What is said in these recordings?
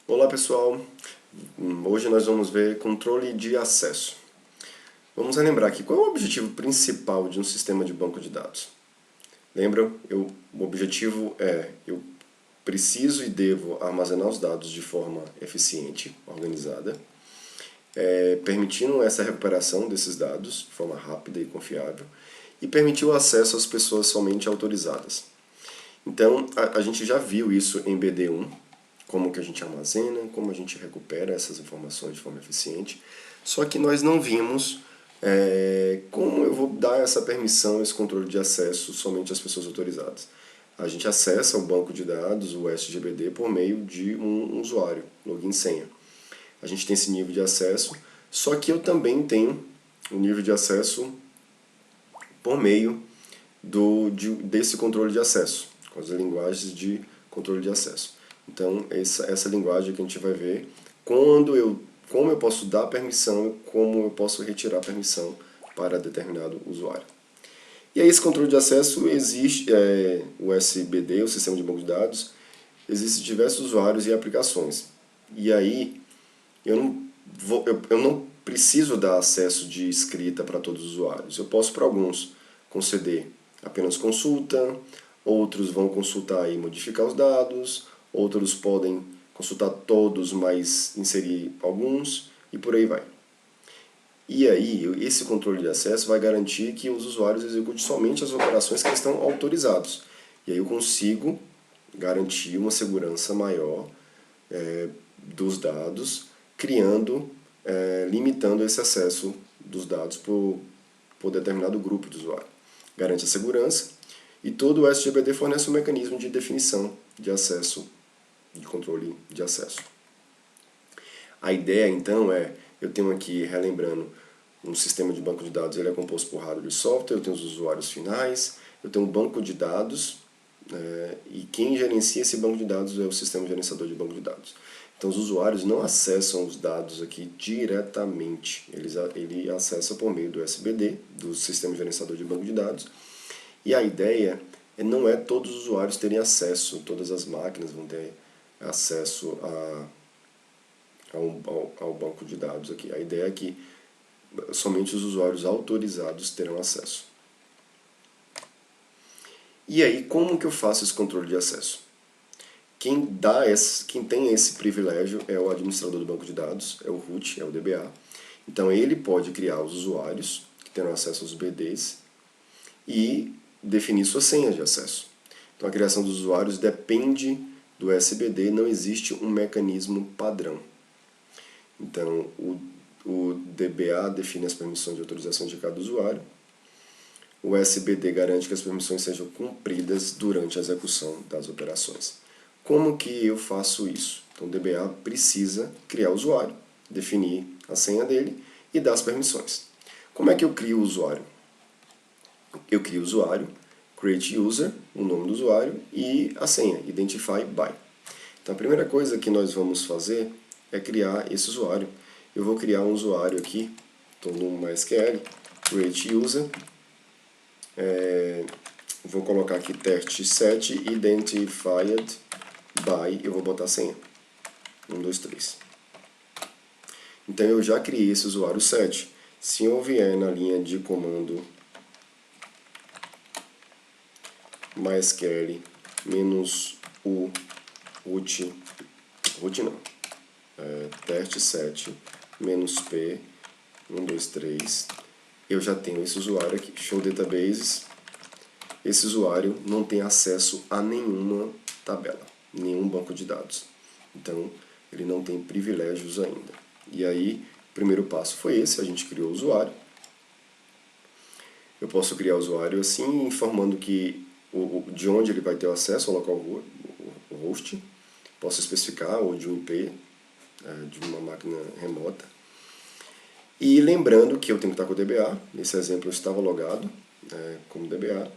Olá pessoal, hoje nós vamos ver controle de acesso. Vamos relembrar aqui qual é o objetivo principal de um sistema de banco de dados. Lembram? O objetivo eu preciso e devo armazenar os dados de forma eficiente, organizada, permitindo essa recuperação desses dados de forma rápida e confiável, e permitir o acesso às pessoas somente autorizadas. Então, a gente já viu isso em BD1, como que a gente armazena, como a gente recupera essas informações de forma eficiente, só que nós não vimos como eu vou dar essa permissão, esse controle de acesso somente às pessoas autorizadas. A gente acessa o banco de dados, o SGBD, por meio de um usuário, login e senha. A gente tem esse nível de acesso, só que eu também tenho um nível de acesso por meio desse controle de acesso, com as linguagens de controle de acesso. Então, essa linguagem que a gente vai ver como eu posso dar permissão e como eu posso retirar permissão para determinado usuário. E aí esse controle de acesso existe, o SBD, o Sistema de Banco de Dados, existem diversos usuários e aplicações. E aí eu não preciso dar acesso de escrita para todos os usuários. Eu posso, para alguns, conceder apenas consulta, outros vão consultar e modificar os dados, outros podem consultar todos, mas inserir alguns, e por aí vai. E aí, esse controle de acesso vai garantir que os usuários executem somente as operações que estão autorizados. E aí eu consigo garantir uma segurança maior dos dados, limitando esse acesso dos dados por determinado grupo de usuário. Garante a segurança e todo o SGBD fornece um mecanismo de definição de acesso, de controle de acesso. A ideia, então, eu tenho aqui, relembrando, um sistema de banco de dados, ele é composto por hardware e software, eu tenho os usuários finais, eu tenho um banco de dados, e quem gerencia esse banco de dados é o sistema gerenciador de banco de dados. Então os usuários não acessam os dados aqui diretamente, ele acessa por meio do SBD, do sistema gerenciador de banco de dados, e a ideia não é todos os usuários terem acesso, todas as máquinas vão ter acesso ao banco de dados aqui. A ideia é que somente os usuários autorizados terão acesso. E aí, como que eu faço esse controle de acesso? Quem tem esse privilégio é o administrador do banco de dados, é o root, é o DBA. Então ele pode criar os usuários que terão acesso aos BDs e definir suas senhas de acesso. Então a criação dos usuários depende do SBD, não existe um mecanismo padrão. Então o DBA define as permissões de autorização de cada usuário. O SBD garante que as permissões sejam cumpridas durante a execução das operações. Como que eu faço isso? Então o DBA precisa criar o usuário, definir a senha dele e dar as permissões. Como é que eu crio o usuário? Eu crio o usuário, create user, o nome do usuário, e a senha, identify by. Então a primeira coisa que nós vamos fazer é criar esse usuário. Eu vou criar um usuário aqui, estou no MySQL, create user, vou colocar aqui test7 identified by, eu vou botar a senha, 1, 2, 3. Então eu já criei esse usuário 7. Se eu vier na linha de comando MySQL -u root não, test7 -p 1, 2, 3, eu já tenho esse usuário aqui, show databases. Esse usuário não tem acesso a nenhuma tabela, nenhum banco de dados. Então, ele não tem privilégios ainda. E aí, o primeiro passo foi esse, a gente criou o usuário. Eu posso criar o usuário assim, informando que de onde ele vai ter acesso ao localhost. Posso especificar, ou de um IP, de uma máquina remota. E lembrando que eu tenho que estar com o DBA, nesse exemplo eu estava logado como DBA,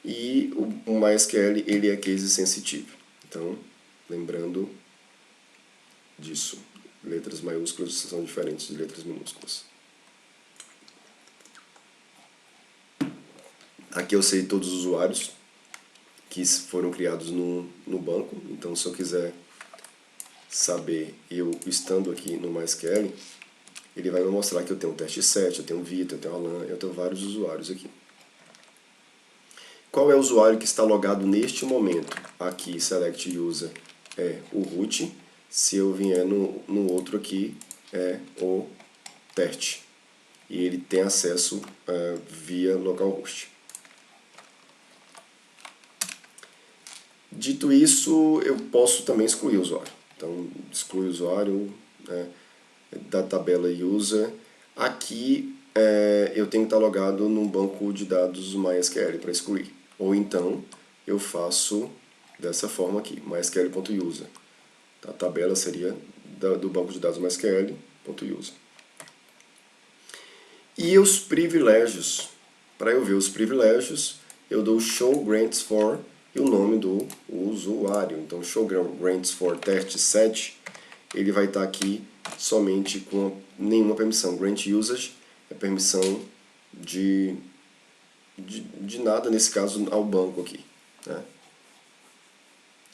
e o MySQL ele é case sensitive. Então, lembrando disso, letras maiúsculas são diferentes de letras minúsculas. Aqui eu sei todos os usuários que foram criados no banco, então se eu quiser saber, eu estando aqui no MySQL, ele vai me mostrar que eu tenho o teste 7, eu tenho o Vitor, eu tenho o Alan, eu tenho vários usuários aqui. Qual é o usuário que está logado neste momento? Aqui, Select User é o root. Se eu vier no outro aqui, é o teste. E ele tem acesso via localhost. Dito isso, eu posso também excluir o usuário. Então, exclui o usuário da tabela user. Aqui, eu tenho que estar logado num banco de dados MySQL para excluir. Ou então, eu faço dessa forma aqui, mysql.user. A tabela seria do banco de dados mysql.user. E os privilégios. Para eu ver os privilégios, eu dou show grants for e o nome do usuário. Então, show grants for test set, ele vai estar aqui somente com nenhuma permissão. Grant usage é permissão de nada, nesse caso, ao banco aqui. Né?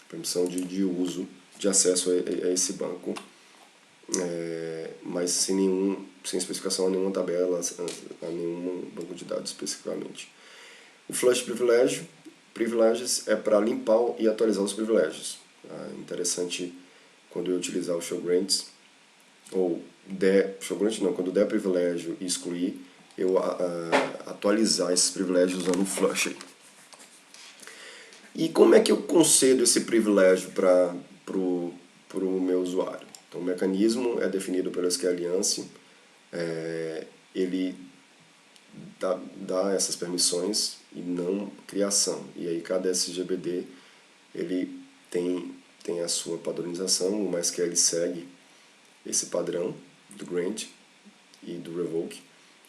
Permissão de uso, de acesso a esse banco, mas sem especificação a nenhuma tabela, a nenhum banco de dados especificamente. O flush privileges é para limpar e atualizar os privilégios. Interessante quando eu utilizar o show grants, ou show grant não, quando der privilégio e excluir, eu atualizar esses privilégios usando o flush aí. E como é que eu concedo esse privilégio para o meu usuário? Então, o mecanismo é definido pelo SQLAnsi, ele dá essas permissões e não criação. E aí cada SGBD ele tem a sua padronização, o MySQL segue esse padrão do grant e do revoke.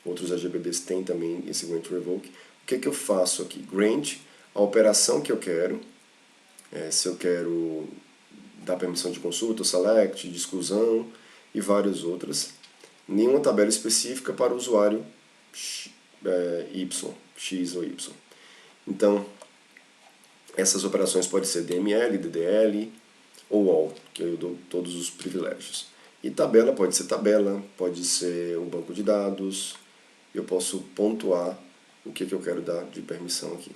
Outros SGBDs têm também esse grant revoke. O que eu faço aqui? Grant, a operação que eu quero, se eu quero dar permissão de consulta, select, de exclusão e várias outras. Nenhuma tabela específica para o usuário Y, X ou Y. Então, essas operações podem ser DML, DDL ou ALL, que eu dou todos os privilégios. E tabela pode ser um banco de dados, eu posso pontuar o que eu quero dar de permissão aqui.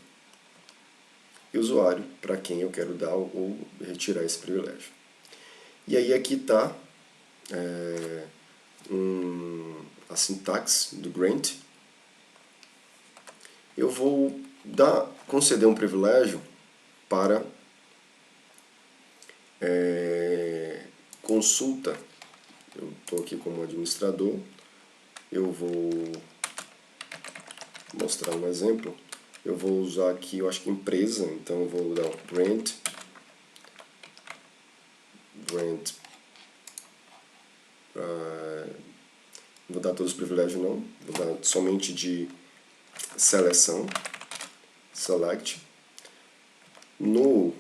E usuário, para quem eu quero dar ou retirar esse privilégio. E aí aqui está a sintaxe do grant. Eu vou conceder um privilégio para consulta. Eu estou aqui como administrador, eu vou mostrar um exemplo. Eu vou usar aqui, eu acho que empresa, então eu vou dar um grant, vou dar todos os privilégios não, vou dar somente de seleção, select. No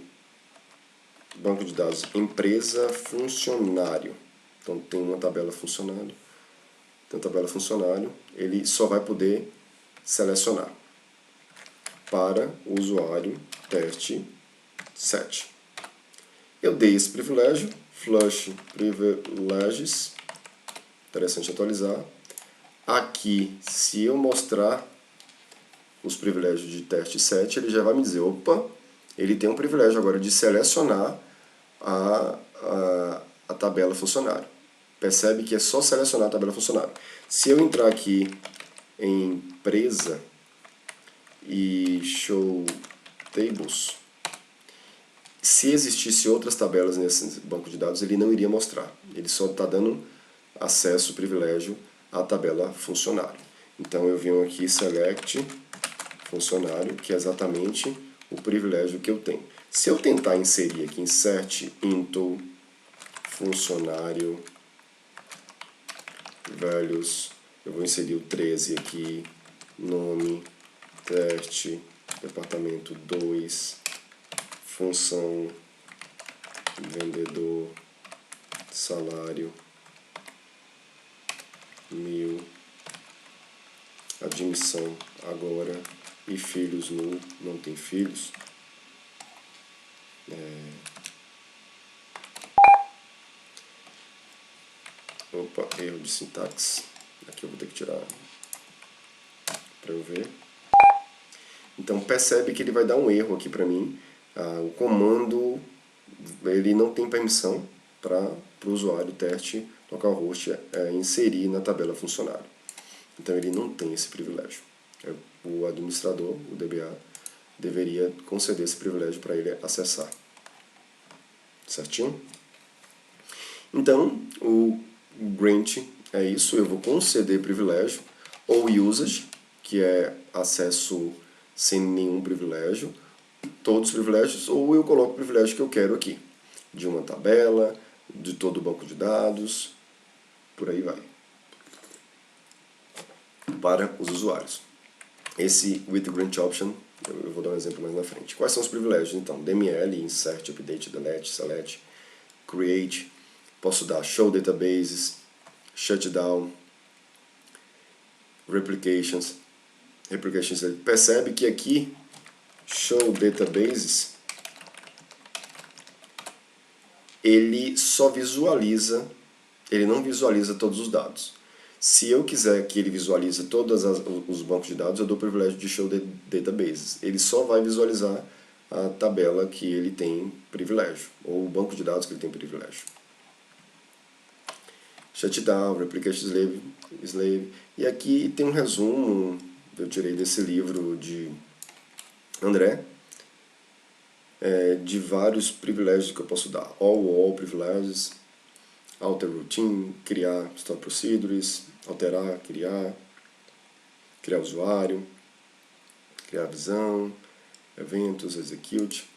banco de dados, empresa, funcionário. Então tem uma tabela funcionário. Tem uma tabela funcionário, ele só vai poder selecionar para o usuário teste 7. Eu dei esse privilégio, flush privileges, interessante atualizar. Aqui, se eu mostrar os privilégios de teste 7, ele já vai me dizer, opa, ele tem um privilégio agora de selecionar a tabela funcionário. Percebe que é só selecionar a tabela funcionário. Se eu entrar aqui em empresa e show tables, se existisse outras tabelas nesse banco de dados, ele não iria mostrar. Ele só está dando acesso, privilégio à tabela funcionário. Então eu venho aqui select funcionário, que é exatamente o privilégio que eu tenho. Se eu tentar inserir aqui insert into funcionário values, eu vou inserir o 13 aqui, nome, teste, departamento 2, função, vendedor, salário, 1000, admissão agora, e filhos null, não tem filhos. Opa, erro de sintaxe. Aqui eu vou ter que tirar para eu ver. Então percebe que ele vai dar um erro aqui para mim. O comando ele não tem permissão para o usuário teste localhost inserir na tabela funcionário. Então ele não tem esse privilégio. O administrador, o DBA, deveria conceder esse privilégio para ele acessar. Certinho? Então, o grant é isso, eu vou conceder privilégio, ou usage, que é acesso sem nenhum privilégio, todos os privilégios, ou eu coloco o privilégio que eu quero aqui, de uma tabela, de todo o banco de dados, por aí vai, para os usuários. Esse with grant option, eu vou dar um exemplo mais na frente. Quais são os privilégios, então? DML, insert, update, delete, select, create, posso dar show databases, shutdown, replications. Percebe que aqui, show databases, ele só visualiza, ele não visualiza todos os dados. Se eu quiser que ele visualize todos os bancos de dados, eu dou o privilégio de show databases. Ele só vai visualizar a tabela que ele tem privilégio, ou o banco de dados que ele tem privilégio. Shutdown, replication slave. E aqui tem um resumo, eu tirei desse livro de André, de vários privilégios que eu posso dar. All privilégios, alter routine, criar stop procedures, alterar, criar usuário, criar visão, eventos, execute,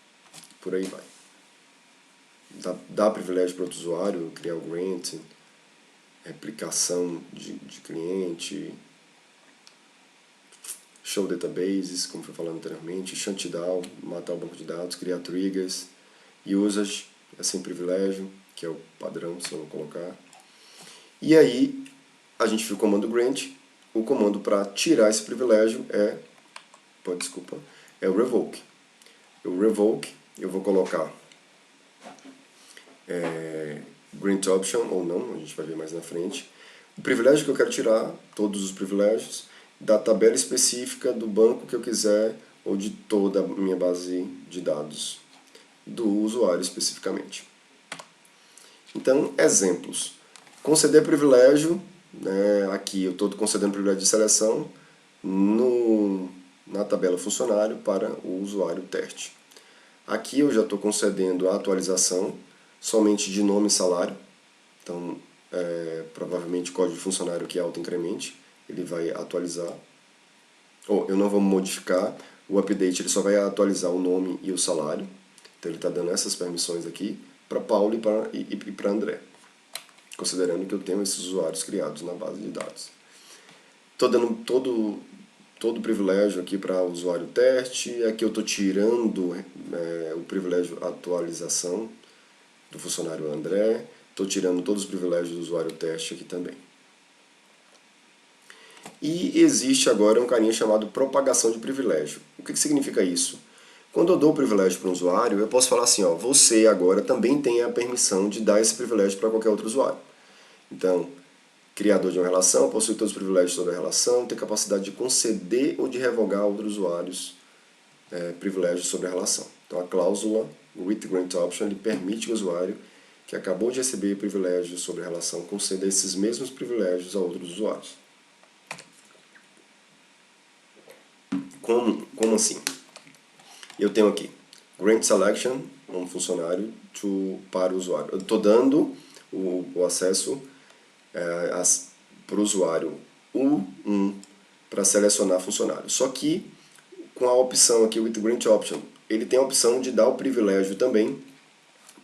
por aí vai. Dá privilégio para outro usuário, criar o grant, replicação de cliente, show databases, como foi falado anteriormente, shutdown, matar o banco de dados, criar triggers, usage, é sem privilégio, que é o padrão, se eu não colocar. E aí, a gente viu o comando grant, o comando para tirar esse privilégio é o revoke. O revoke, eu vou colocar grant option ou não, a gente vai ver mais na frente. O privilégio que eu quero tirar, todos os privilégios, da tabela específica do banco que eu quiser ou de toda a minha base de dados do usuário especificamente. Então, exemplos. Conceder privilégio, aqui eu estou concedendo privilégio de seleção na tabela funcionário para o usuário teste. Aqui eu já estou concedendo a atualização somente de nome e salário. Então, provavelmente o código de funcionário que auto-incremente, ele vai atualizar. Ou eu não vou modificar, o update ele só vai atualizar o nome e o salário. Então ele está dando essas permissões aqui para Paulo e para André, considerando que eu tenho esses usuários criados na base de dados. Estou dando todo o privilégio aqui para o usuário teste, aqui eu estou tirando o privilégio atualização do funcionário André, estou tirando todos os privilégios do usuário teste aqui também. E existe agora um carinha chamado propagação de privilégio. O que significa isso? Quando eu dou o privilégio para um usuário, eu posso falar assim, você agora também tem a permissão de dar esse privilégio para qualquer outro usuário. Então, criador de uma relação, possui todos os privilégios sobre a relação, tem capacidade de conceder ou de revogar a outros usuários privilégios sobre a relação. Então, a cláusula with grant option ele permite que o usuário que acabou de receber privilégios sobre a relação conceda esses mesmos privilégios a outros usuários. Como assim? Eu tenho aqui grant selection, um funcionário para o usuário. Eu estou dando o acesso para o usuário 1 para selecionar funcionário. Só que com a opção aqui with grant option, ele tem a opção de dar o privilégio também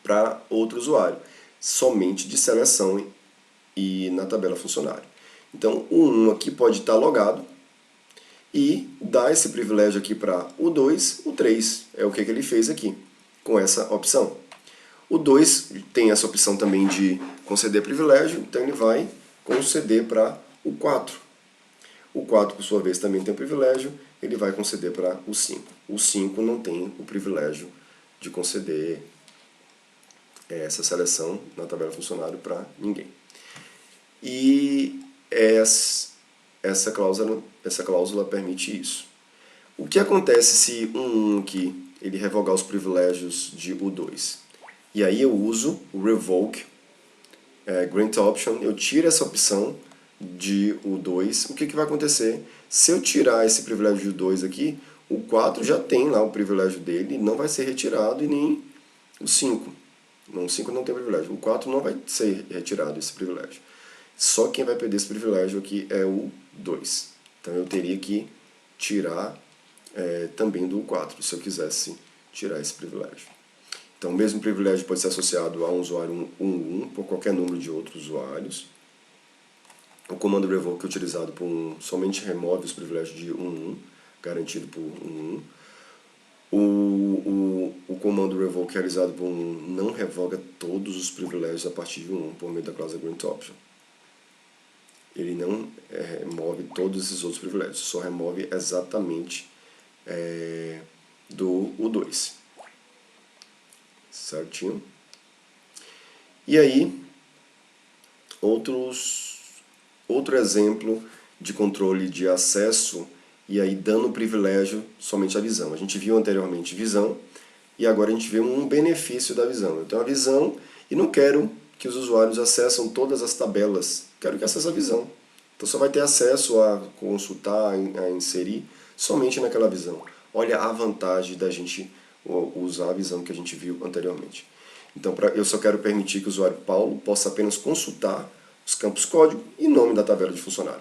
para outro usuário, somente de seleção e na tabela funcionário. Então o 1 aqui pode estar logado e dar esse privilégio aqui para o 2, o 3. É o que ele fez aqui, com essa opção. O 2 tem essa opção também de conceder privilégio, então ele vai conceder para o 4. O 4, por sua vez, também tem o privilégio, ele vai conceder para o 5. O 5 não tem o privilégio de conceder essa seleção na tabela funcionário para ninguém. e essa cláusula permite isso. O que acontece se um aqui ele revogar os privilégios de U2? E aí eu uso o revoke, grant option, eu tiro essa opção de U2. O que vai acontecer? Se eu tirar esse privilégio de U2 aqui, o 4 já tem lá o privilégio dele, não vai ser retirado, e nem o 5. Não, o 5 não tem privilégio. O 4 não vai ser retirado esse privilégio. Só quem vai perder esse privilégio aqui é o 2. Então eu teria que tirar também do 4, se eu quisesse tirar esse privilégio. Então o mesmo privilégio pode ser associado a um usuário 1 por qualquer número de outros usuários. O comando revoke utilizado por somente remove os privilégios de 1, garantido por 1. O comando revoke realizado por não revoga todos os privilégios a partir de 1 por meio da cláusula grant option. Ele não remove todos esses outros privilégios, só remove exatamente do U2. Certinho? E aí, outro exemplo de controle de acesso, e aí dando privilégio somente à visão. A gente viu anteriormente visão, e agora a gente vê um benefício da visão. Eu tenho a visão e não quero que os usuários acessem todas as tabelas, quero que acesse a visão. Então só vai ter acesso a consultar, a inserir, somente naquela visão. Olha a vantagem da gente usar a visão que a gente viu anteriormente. Então eu só quero permitir que o usuário Paulo possa apenas consultar os campos código e nome da tabela de funcionário.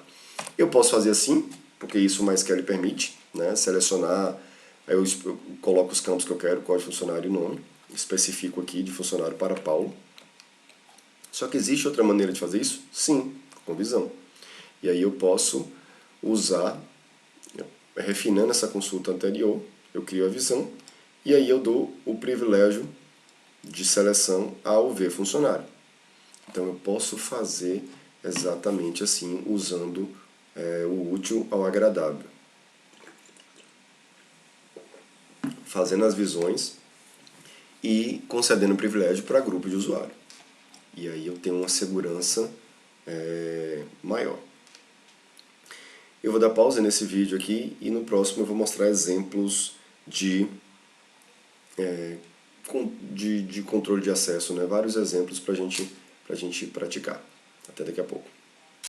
Eu posso fazer assim, porque isso o MySQL permite, né? Selecionar, aí eu coloco os campos que eu quero, código de funcionário e nome, especifico aqui de funcionário para Paulo. Só que existe outra maneira de fazer isso? Sim, com visão. E aí eu posso usar, refinando essa consulta anterior, eu crio a visão, e aí eu dou o privilégio de seleção ao ver funcionário. Então eu posso fazer exatamente assim, usando o útil ao agradável. Fazendo as visões e concedendo privilégio para grupo de usuário. E aí eu tenho uma segurança maior. Eu vou dar pausa nesse vídeo aqui e no próximo eu vou mostrar exemplos de controle de acesso, né? Vários exemplos para a gente praticar. Até daqui a pouco.